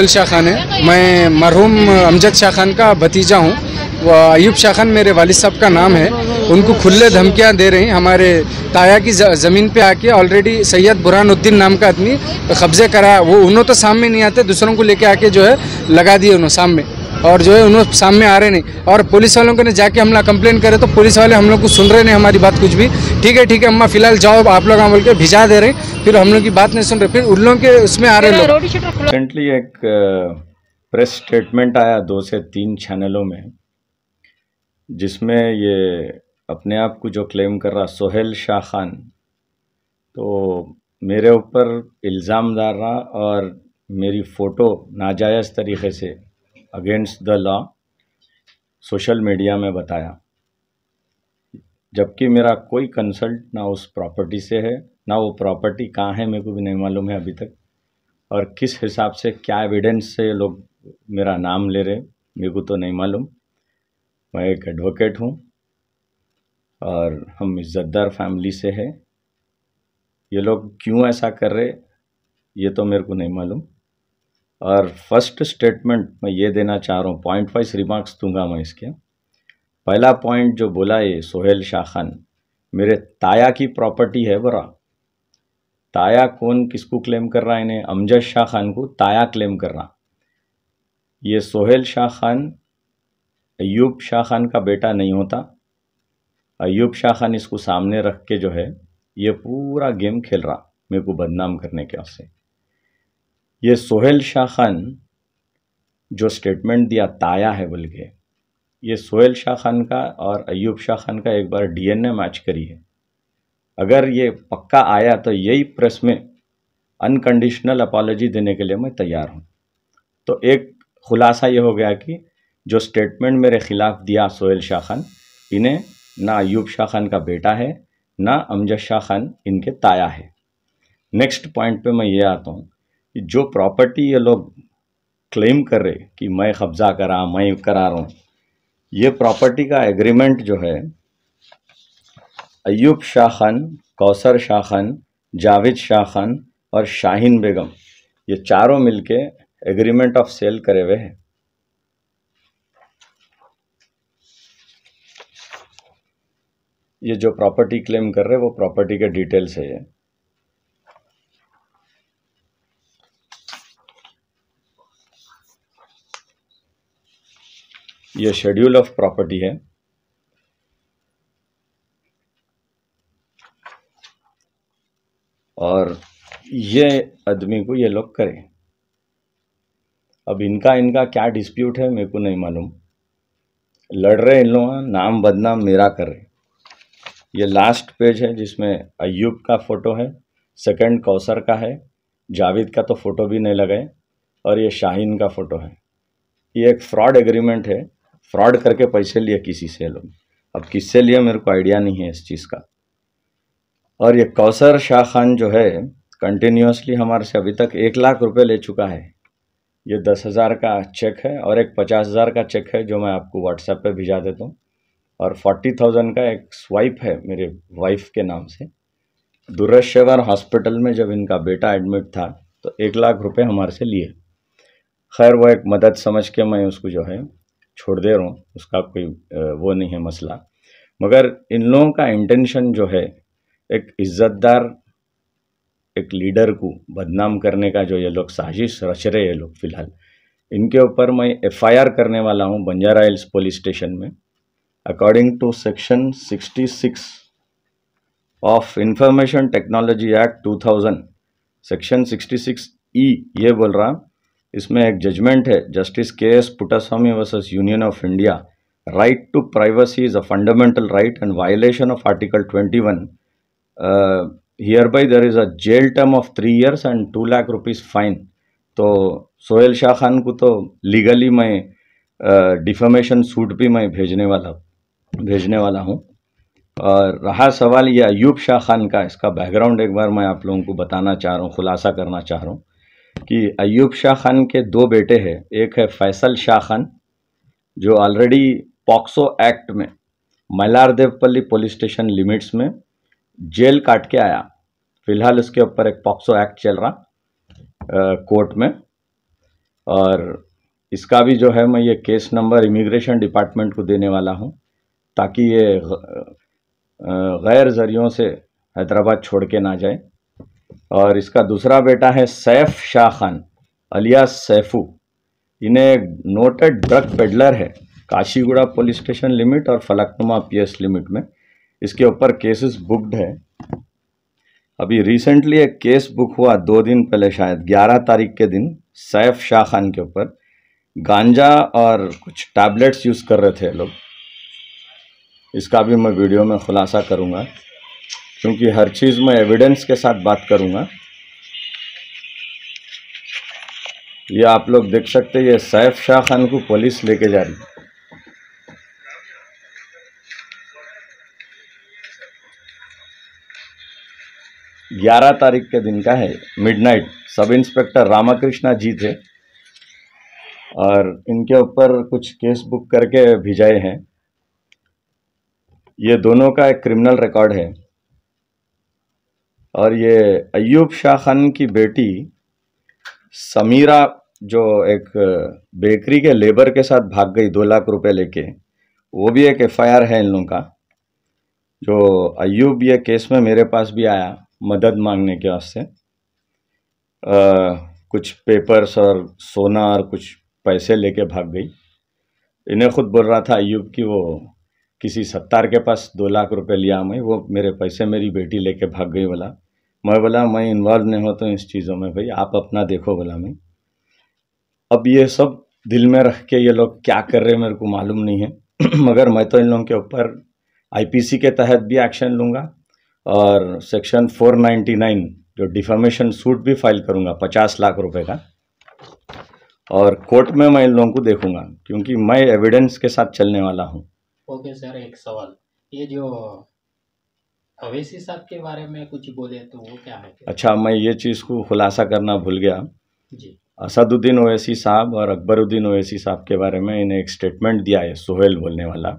सोहेल शाह खान है। मैं मरहूम अमजद शाह खान का भतीजा हूँ। वो अयूब शाह खान मेरे वालिद साहब का नाम है। उनको खुले धमकियाँ दे रही हमारे ताया की ज़मीन पे आके। ऑलरेडी सैयद बुरहानुद्दीन नाम का आदमी कब्जे करा। वो उन्होंने तो सामने नहीं आते, दूसरों को लेके आके जो है लगा दिए उन्होंने सामने, और जो है उन्होंने सामने आ रहे नहीं। और पुलिस वालों को ने जाके हम लोग कंप्लेन करे तो पुलिस वाले हम लोग को सुन रहे नहीं हमारी बात कुछ भी। ठीक है अम्मा फिलहाल जाओ आप लोग बोल के भिजा दे रहे, फिर हम लोग की बात नहीं सुन रहे, फिर उन लोगों के उसमें आ रहे लोग। रिसेंटली एक प्रेस स्टेटमेंट आया 2 से 3 चैनलों में, जिसमें ये अपने आप को जो क्लेम कर रहा सोहेल शाह खान, तो मेरे ऊपर इल्ज़ाम डाल रहा और मेरी फ़ोटो नाजायज़ तरीक़े से against the law social media में बताया, जबकि मेरा कोई कंसल्ट ना उस प्रॉपर्टी से है, ना वो प्रॉपर्टी कहाँ है मेरे को भी नहीं मालूम है अभी तक, और किस हिसाब से क्या एविडेंस से लोग मेरा नाम ले रहे मेरे को तो नहीं मालूम। मैं एक एडवोकेट हूँ और हम इज़्ज़तदार फैमिली से है। ये लोग क्यों ऐसा कर रहे ये तो मेरे को नहीं मालूम। और फर्स्ट स्टेटमेंट मैं ये देना चाह रहा हूँ, पॉइंट वाइज रिमार्क्स दूंगा मैं इसके। पहला पॉइंट जो बोला ये सोहेल शाह खान मेरे ताया की प्रॉपर्टी है। बरा ताया कौन किसको क्लेम कर रहा है? इन्हें अमजद शाह खान को ताया क्लेम कर रहा। ये सोहेल शाह खान अयूब शाह खान का बेटा नहीं होता। अयूब शाह खान इसको सामने रख के जो है ये पूरा गेम खेल रहा मेरे को बदनाम करने के वास्ते। ये सोहेल शाह खान जो स्टेटमेंट दिया ताया है बोल के, ये सोहेल शाह खान का और अयूब शाह खान का एक बार डीएनए मैच करिए। अगर ये पक्का आया तो यही प्रेस में अनकंडीशनल अपॉलॉजी देने के लिए मैं तैयार हूँ। तो एक खुलासा ये हो गया कि जो स्टेटमेंट मेरे खिलाफ दिया सोहेल शाह खान, इन्हें ना अयूब शाह खान का बेटा है ना अमजद शाह खान इनके ताया है। नेक्स्ट पॉइंट पे मैं ये आता हूँ कि जो प्रॉपर्टी ये लोग क्लेम कर रहे कि मैं कब्जा करा, मैं करा रहा हूँ, ये प्रॉपर्टी का एग्रीमेंट जो है अयूब शाह खान, कौसर शाह खान, जावेद शाह खान और शाहीन बेगम, ये चारों मिलके एग्रीमेंट ऑफ सेल करे हुए हैं। ये जो प्रॉपर्टी क्लेम कर रहे वो प्रॉपर्टी के डिटेल्स है। ये शेड्यूल ऑफ प्रॉपर्टी है। और ये आदमी को ये लोग करें। अब इनका क्या डिस्प्यूट है मेरे को नहीं मालूम। लड़ रहे इन लोग, नाम बदनाम मेरा कर रहे। ये लास्ट पेज है जिसमें अयूब का फ़ोटो है, सेकंड कौसर का है, जावेद का तो फ़ोटो भी नहीं लगाए, और ये शाहीन का फ़ोटो है। ये एक फ्रॉड एग्रीमेंट है, फ्रॉड करके पैसे लिए किसी से लोग। अब किससे लिए मेरे को आइडिया नहीं है इस चीज़ का। और ये कौसर शाह खान जो है कंटिन्यूसली हमारे से अभी तक 1 लाख रुपए ले चुका है। ये 10,000 का चेक है और एक 50,000 का चेक है जो मैं आपको व्हाट्सएप पे भिजा देता हूँ, और 40,000 का एक स्वाइप है मेरे वाइफ के नाम से। दुर्गेश्वर हॉस्पिटल में जब इनका बेटा एडमिट था तो 1 लाख रुपए हमारे से लिए। खैर वो एक मदद समझ के मैं उसको जो है छोड़ दे रहा हूँ, उसका कोई वो नहीं है मसला। मगर इन लोगों का इंटेंशन जो है एक इज़्ज़तदार एक लीडर को बदनाम करने का जो ये लोग साजिश रच रहे हैं लोग, फिलहाल इनके ऊपर मैं एफआईआर करने वाला हूँ बंजारा हिल्स पुलिस स्टेशन में। According to section 66 of Information Technology Act 2000, section 66E ये बोल रहा, इसमें एक जजमेंट है, Justice KS Puttaswamy versus Union of India, right to privacy is a fundamental right and violation of article 21, hereby there is a jail term of 3 years and 2 lakh rupees fine. तो सोहेल शाह खान को तो legally मैं डिफेमेशन सूट भी मैं भेजने वाला हूँ। और रहा सवाल ये अयूब शाह खान का, इसका बैकग्राउंड एक बार मैं आप लोगों को बताना चाह रहा हूँ, खुलासा करना चाह रहा हूँ कि अयूब शाह खान के 2 बेटे हैं। एक है फैसल शाह खान जो ऑलरेडी पॉक्सो एक्ट में मल्लारदेवपल्ली पुलिस स्टेशन लिमिट्स में जेल काट के आया। फिलहाल उसके ऊपर एक पॉक्सो एक्ट चल रहा कोर्ट में। और इसका भी जो है मैं ये केस नंबर इमिग्रेशन डिपार्टमेंट को देने वाला हूँ, ताकि ये गैर जरियों से हैदराबाद छोड़ के ना जाए। और इसका दूसरा बेटा है सैफ शाह खान अलियास सैफू। इन्हें एक नोटेड ड्रग पेडलर है, काशीगुड़ा पुलिस स्टेशन लिमिट और फलकनुमा पीएस लिमिट में इसके ऊपर केसेस बुक्ड है। अभी रिसेंटली एक केस बुक हुआ 2 दिन पहले, शायद 11 तारीख के दिन, सैफ शाह खान के ऊपर गांजा और कुछ टैबलेट्स यूज़ कर रहे थे लोग। इसका भी मैं वीडियो में खुलासा करूंगा, क्योंकि हर चीज़ मैं एविडेंस के साथ बात करूंगा। ये आप लोग देख सकते हैं, ये सैफ शाह खान को पुलिस लेके जा रही है। ग्यारह तारीख के दिन का है, मिडनाइट। सब इंस्पेक्टर रामाकृष्णा जी थे और इनके ऊपर कुछ केस बुक करके भिजाए हैं। ये दोनों का एक क्रिमिनल रिकॉर्ड है। और ये अय्यूब शाह खान की बेटी समीरा, जो एक बेकरी के लेबर के साथ भाग गई 2 लाख रुपए लेके, वो भी एक एफआईआर है इन लोगों का। जो अय्यूब ये केस में मेरे पास भी आया मदद मांगने के वास्ते, कुछ पेपर्स और सोना और कुछ पैसे लेके भाग गई। इन्हें खुद बोल रहा था अय्यूब कि वो किसी सत्तार के पास 2 लाख रुपए लिया मैं, वो मेरे पैसे मेरी बेटी लेके भाग गई बोला। मैं बोला मैं इन्वॉल्व नहीं होता इस चीज़ों में, भाई आप अपना देखो बोला मैं। अब ये सब दिल में रख के ये लोग क्या कर रहे हैं मेरे को मालूम नहीं है मगर मैं तो इन लोगों के ऊपर आईपीसी के तहत भी एक्शन लूँगा और सेक्शन 499 जो डिफेमेशन सूट भी फाइल करूँगा 50 लाख रुपए का। और कोर्ट में मैं इन लोगों को देखूंगा, क्योंकि मैं एविडेंस के साथ चलने वाला हूँ। ओके सर, एक सवाल, ये जो अवैसी साहब के बारे में कुछ बोले तो वो क्या है? अच्छा, मैं ये चीज़ को खुलासा करना भूल गया जी। असदुद्दीन ओवैसी साहब और अकबरुद्दीन ओवैसी साहब के बारे में इन्हें एक स्टेटमेंट दिया है सुहेल बोलने वाला,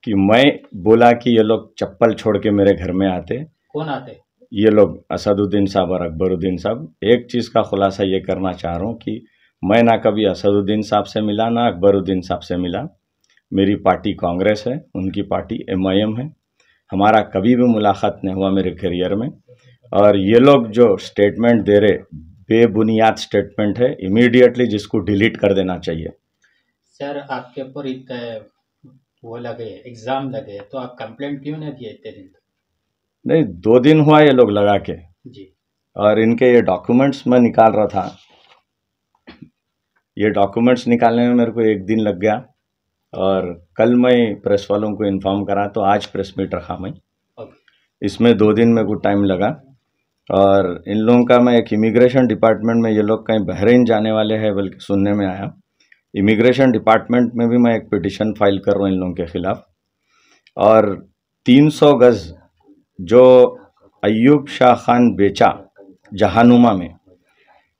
कि मैं बोला कि ये लोग चप्पल छोड़ के मेरे घर में आते। कौन आते? ये लोग असदुद्दीन साहब और अकबरुद्दीन साहब। एक चीज़ का खुलासा ये करना चाह रहा हूँ कि मैं ना कभी असदुद्दीन साहब से मिला ना अकबरुद्दीन साहब से मिला। मेरी पार्टी कांग्रेस है, उनकी पार्टी एमआईएम है। हमारा कभी भी मुलाकात नहीं हुआ मेरे करियर में। और ये लोग जो स्टेटमेंट दे रहे बेबुनियाद स्टेटमेंट है, इमीडिएटली जिसको डिलीट कर देना चाहिए। सर आपके ऊपर इतने वो लगे, एग्जाम लगे, तो आप कंप्लेंट क्यों नहीं दिए इतने दिन? नहीं, 2 दिन हुआ ये लोग लगा के जी। और इनके ये डॉक्यूमेंट्स मैं निकाल रहा था। ये डॉक्यूमेंट्स निकालने में मेरे को 1 दिन लग गया और कल मैं प्रेस वालों को इन्फॉर्म करा तो आज प्रेस मीट रखा मैं। इसमें 2 दिन मेरे को टाइम लगा। और इन लोगों का मैं एक इमिग्रेशन डिपार्टमेंट में, ये लोग कहीं बहरीन जाने वाले हैं बल्कि सुनने में आया। इमिग्रेशन डिपार्टमेंट में भी मैं एक पिटिशन फाइल कर रहा हूँ इन लोगों के खिलाफ। और 300 गज जो अय्यूब शाह खान बेचा जहानुमा में,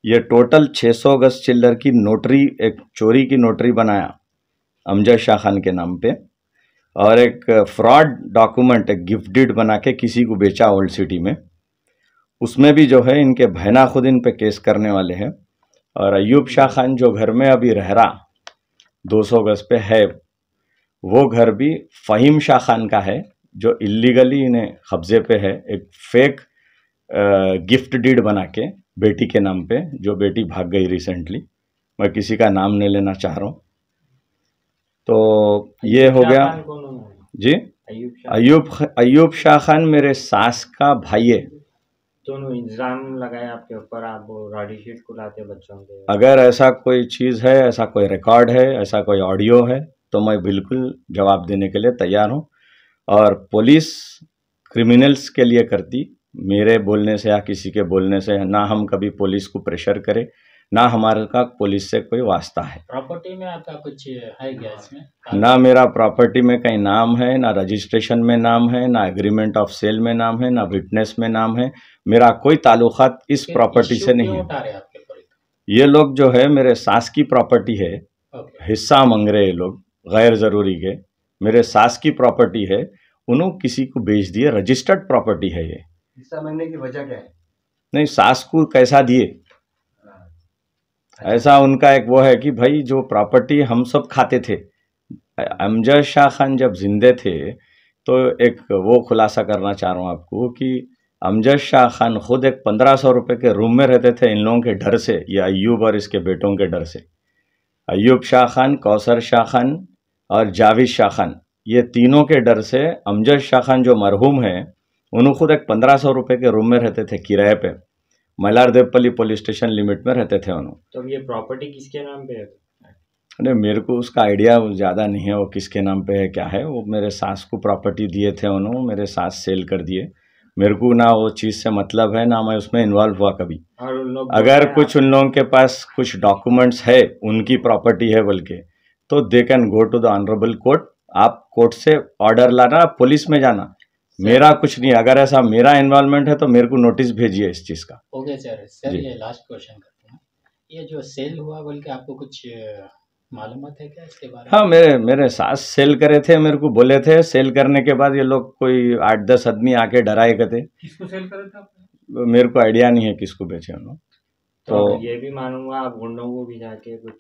ये टोटल 600 गज चिल्लर की नोटरी, एक चोरी की नोटरी बनाया अमजद शाह खान के नाम पे, और एक फ्रॉड डॉक्यूमेंट, एक गिफ्ट डीड बना के किसी को बेचा ओल्ड सिटी में। उसमें भी जो है इनके बहना खुद इन पे केस करने वाले हैं। और अय्यूब शाह खान जो घर में अभी रह रहा 200 गज पे है, वो घर भी फ़हीम शाह खान का है, जो इलीगली इन्हें कब्जे पे है। एक फेक गिफ्ट डीड बना के बेटी के नाम पे, जो बेटी भाग गई रिसेंटली, मैं किसी का नाम नहीं लेना चाह रहा हूँ। तो ये हो गया जी। अय्यूब शाह खान मेरे सास का भाई है। दोनों इल्जाम लगाए आपके ऊपर, आप रॉडी शीट खुलाते बच्चों के। अगर ऐसा कोई चीज़ है, ऐसा कोई रिकॉर्ड है, ऐसा कोई ऑडियो है, तो मैं बिल्कुल जवाब देने के लिए तैयार हूँ। और पुलिस क्रिमिनल्स के लिए करती, मेरे बोलने से या किसी के बोलने से ना हम कभी पुलिस को प्रेशर करें, ना हमारे का पुलिस से कोई वास्ता है। प्रॉपर्टी में आपका कुछ है क्या इसमें? ना मेरा प्रॉपर्टी में कहीं नाम है, ना रजिस्ट्रेशन में नाम है, ना एग्रीमेंट ऑफ सेल में नाम है, ना विटनेस में नाम है। मेरा कोई ताल्लुकात इस प्रॉपर्टी से नहीं है। ये लोग जो है मेरे सास की प्रॉपर्टी है, हिस्सा मांग रहे ये लोग गैर ज़रूरी के। मेरे सास की प्रॉपर्टी है, उन्होंने किसी को बेच दिए, रजिस्टर्ड प्रॉपर्टी है। ये हिस्सा मांगने की वजह क्या है? नहीं, सास को कैसा दिए, ऐसा उनका एक वो है कि भाई जो प्रॉपर्टी हम सब खाते थे, अमजद शाह खान जब जिंदे थे तो एक वो खुलासा करना चाह रहा हूँ आपको कि अमजद शाह खान खुद एक 1500 रुपये के रूम में रहते थे इन लोगों के डर से, या अयूब और इसके बेटों के डर से। अयूब शाह खान, कौसर शाह खान और जावेद शाह खान, ये तीनों के डर से अमजद शाह खान जो मरहूम है उन्होंने खुद एक 1500 रुपये के रूम में रहते थे किराए पे, Malhar Devapalli police station limit में रहते थे उन्होंने। तो ये प्रॉपर्टी किसके नाम पे है? नहीं, मेरे को उसका आइडिया ज़्यादा नहीं है वो किसके नाम पे है क्या है। वो मेरे सास को प्रॉपर्टी दिए थे उन्होंने, मेरे सास सेल कर दिए। मेरे को ना वो चीज़ से मतलब है, ना मैं उसमें इन्वॉल्व हुआ कभी। और उन लोग अगर कुछ उन लोगों के पास कुछ डॉक्यूमेंट्स है, उनकी प्रॉपर्टी है बल्कि, तो they can go to the honourable court. आप कोर्ट से ऑर्डर लाना, पुलिस में जाना, मेरा कुछ नहीं। अगर ऐसा मेरा इन्वॉल्वमेंट है तो मेरे को नोटिस भेजिए इस चीज़ का। ओके सर, ये लास्ट क्वेश्चन करते हैं। ये जो सेल हुआ बोल के आपको कुछ मालूमात है क्या इसके बारे में? हाँ, मेरे सास सेल करे थे, मेरे को बोले थे। सेल करने के बाद ये लोग कोई 8-10 आदमी आके डराए करते। किसको सेल करे थे आपने? मेरे को आइडिया नहीं है किसको बेचे उन्होंने। तो ये भी मानूंगा आप गुंडों को भी जाके कुछ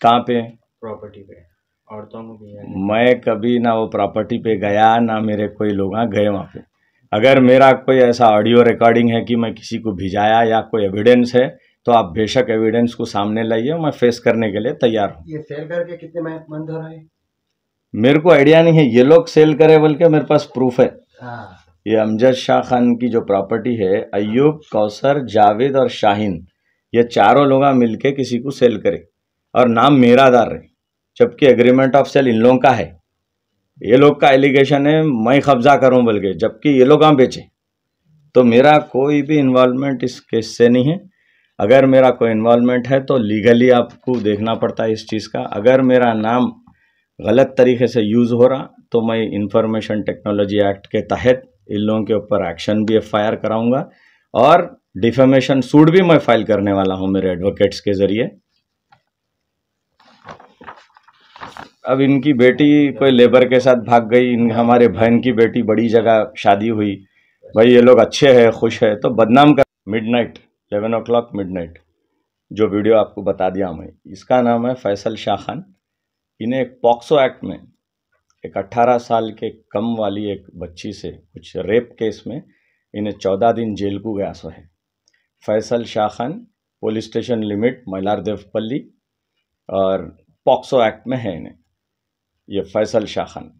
कहाँ पे प्रॉपर्टी पे, औरतों को भी जाके? मैं कभी ना वो प्रॉपर्टी पे गया, ना मेरे कोई लोग गए वहाँ पे। अगर मेरा कोई ऐसा ऑडियो रिकॉर्डिंग है कि मैं किसी को भिजाया या कोई एविडेंस है तो आप बेशक एविडेंस को सामने लाइए, मैं फेस करने के लिए तैयार हूँ। ये सेल करके कितने मंथ हो रहा है? मेरे को आइडिया नहीं है, ये लोग सेल करे बोल के मेरे पास प्रूफ है। हाँ। ये अमजद शाह खान की जो प्रॉपर्टी है, अयूब, कौसर, जावेद और शाहीन, ये चारों लोग मिलके किसी को सेल करे और नाम मेरा डाल रहे, जबकि एग्रीमेंट ऑफ सेल इन लोगों का है। ये लोग का एलिगेशन है मैं कब्जा करूं बोल के, जबकि ये लोग बेचे। तो मेरा कोई भी इन्वॉल्वमेंट इस केस से नहीं है। अगर मेरा कोई इन्वॉल्वमेंट है तो लीगली आपको देखना पड़ता है इस चीज़ का। अगर मेरा नाम गलत तरीके से यूज़ हो रहा तो मैं इंफॉर्मेशन टेक्नोलॉजी एक्ट के तहत इन लोगों के ऊपर एक्शन भी FIR कराऊंगा और डिफेमेशन सूट भी मैं फाइल करने वाला हूं मेरे एडवोकेट्स के जरिए। अब इनकी बेटी कोई लेबर के साथ भाग गई, हमारे बहन की बेटी बड़ी जगह शादी हुई, भाई ये लोग अच्छे हैं, खुश है, तो बदनाम कर। मिडनाइट 11 o'clock मिडनाइट जो वीडियो आपको बता दिया मैं, इसका नाम है फैसल शाह खान। इन्हें एक पॉक्सो एक्ट में एक 18 साल के कम वाली एक बच्ची से कुछ रेप केस में इन्हें 14 दिन जेल को गया सो है। Faisal Shah Khan, police station limit, Malar Devpalli, और पॉक्सो एक्ट में है इन्हें, ये फैसल शाह खान।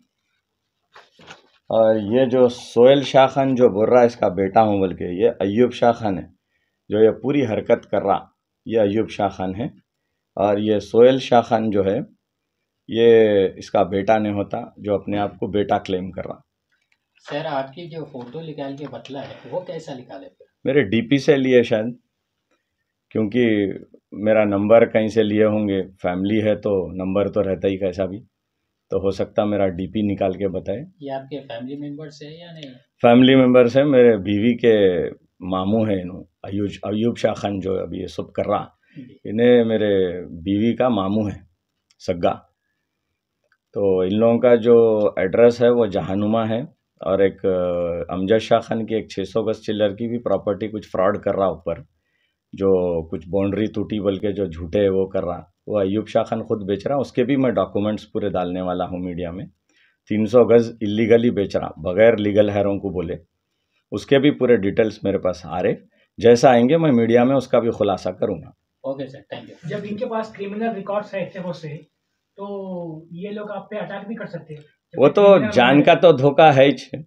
और ये जो सोहेल शाह खान जो बोल रहा है इसका बेटा हूँ बोल के, ये अयूब शाह खान है जो ये पूरी हरकत कर रहा, ये अयूब शाह खान है। और ये सोहेल शाह खान जो है ये इसका बेटा नहीं होता, जो अपने आप को बेटा क्लेम कर रहा। सर, आपकी जो फोटो निकाल के बतला है वो कैसा निकाले? मेरे DP से लिए शायद, क्योंकि मेरा नंबर कहीं से लिए होंगे, फैमिली है तो नंबर तो रहता ही कैसा भी, तो हो सकता मेरा DP निकाल के बताए। ये आपके फैमिली मेंबर्स है या नहीं? फैमिली मेंबर्स है, मेरे बीवी के मामू हैं अयूब शाह खान जो अभी ये सब कर रहा, इन्हें मेरे बीवी का मामू है सग्गा। तो इन लोगों का जो एड्रेस है वो जहानुमा है, और एक अमजद शाह खान की एक 600 गज चिल्लर की भी प्रॉपर्टी कुछ फ्रॉड कर रहा ऊपर, जो कुछ बाउंड्री टूटी बोल के जो झूठे है वो कर रहा, वो अयूब शाह खान खुद बेच रहा। उसके भी मैं डॉक्यूमेंट्स पूरे डालने वाला हूँ मीडिया में। 300 गज इलीगली बेच रहा बगैर लीगल हैरों को बोले, उसके भी पूरे डिटेल्स मेरे पास आ रहे। जैसा आएंगे मैं मीडिया में उसका भी खुलासा करूँगा। Okay sir, thank you. जब इनके पास क्रिमिनल रिकॉर्ड्स है इतने बहुत से, तो ये लोग आप पे अटैक भी कर सकते हैं। वो तो जान का तो धोखा है ही,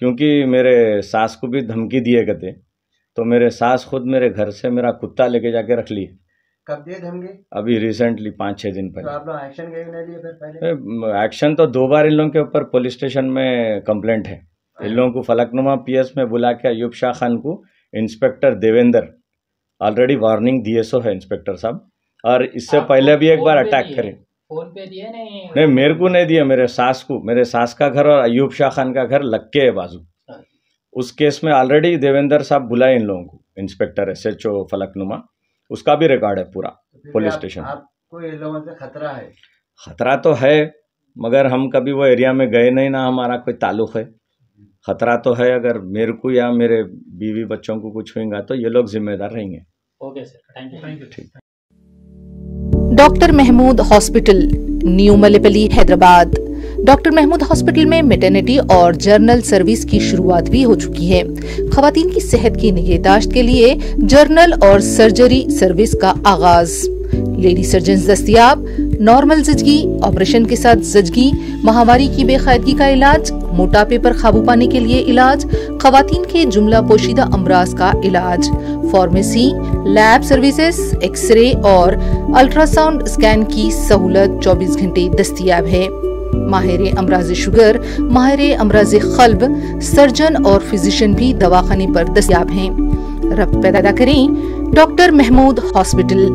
क्योंकि मेरे सास को भी धमकी दिए गए, तो मेरे सास खुद मेरे घर से मेरा कुत्ता लेके जाके रख ली। कब दिए धमकी? अभी रिसेंटली 5-6 दिन तो पहले। आप लोग एक्शन क्यों नहीं लिए फिर पहले? एक्शन तो 2 बार इन लोगों के ऊपर पुलिस स्टेशन में कंप्लेंट है। इन लोगों को फलकनुमा PS में बुला के अयूब शाह खान को इंस्पेक्टर देवेंद्र ऑलरेडी वार्निंग दिए सो है इंस्पेक्टर साहब, और इससे पहले भी एक बार अटैक करे। फोन पे दिए नहीं? नहीं, मेरे को नहीं दिया, मेरे सास को। मेरे सास का घर और अयूब शाह खान का घर लग के है बाजू। उस केस में ऑलरेडी देवेंद्र साहब बुलाए इन लोगों को, इंस्पेक्टर SHO फलकनुमा, उसका भी रिकॉर्ड है पूरा पुलिस स्टेशन। आपको ये लोगों से खतरा है? खतरा तो है, मगर हम कभी वो एरिया में गए नहीं, ना हमारा कोई ताल्लुक है। खतरा तो है, अगर मेरे को या मेरे बीवी बच्चों को कुछ होगा तो ये लोग जिम्मेदार रहेंगे। Okay sir, thank you. ठीक। Doctor Mahmood hospital, new Mallepally, Hyderabad. Doctor Mahmood hospital में मैटरनिटी और जर्नल सर्विस की शुरुआत भी हो चुकी है। खवातीन की सेहत की निगहदाश्त के लिए जर्नल और सर्जरी सर्विस का आगाज। लेडी सर्जन दस्तयाब, नॉर्मल जजगी, ऑपरेशन के साथ जजगी, महामारी की बेकायदगी का इलाज, मोटापे पर काबू पाने के लिए इलाज, खवातीन के जुमला पोशीदा अमराज का इलाज, फार्मेसी, लैब सर्विसेज, एक्सरे और अल्ट्रासाउंड स्कैन की सहूलत 24 घंटे दस्तयाब है। माहिर अमराज शुगर, माहिर अमराज क़ल्ब, सर्जन और फिजिशियन भी दवाखाने पर दस्तयाब हैं। रब्त पैदा करें doctor Mahmood hospital.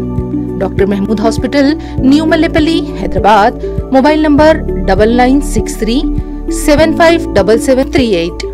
Doctor Mahmood hospital, new Mallepally, Hyderabad. Mobile number 9963 757738।